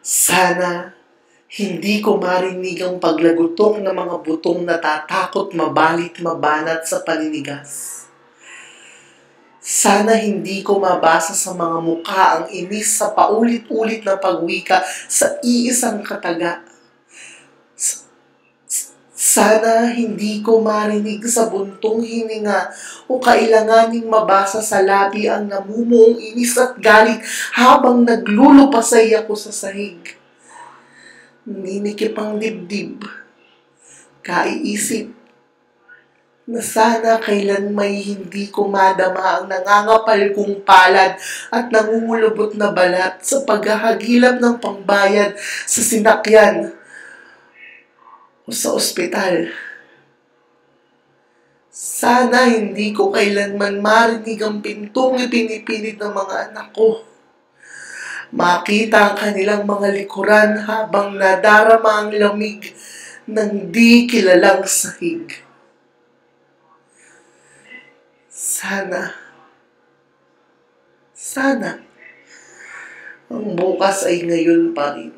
Sana hindi ko marinig ang paglagutong ng mga butong natatakot mabalit-mabanat sa paninigas. Sana hindi ko mabasa sa mga mukha ang inis sa paulit-ulit na pagwika sa iisang kataga. Sana hindi ko marinig sa buntong hininga o kailanganing mabasa sa labi ang namumuong inis at galit habang naglulupasay ako sa sahig. Ninikip ang dibdib, kaiisip na sana kailan may hindi ko madama ang nangangapal kong palad at nangungulubot na balat sa paghahagilap ng pangbayad sa sinakyan o sa ospital. Sana hindi ko kailanman marinig ang pintong ipinipilit ng mga anak ko. Makita ang kanilang mga likuran habang nadarama ang lamig ng di kilalang sahig. Sana, ang bukas ay ngayon pa rin.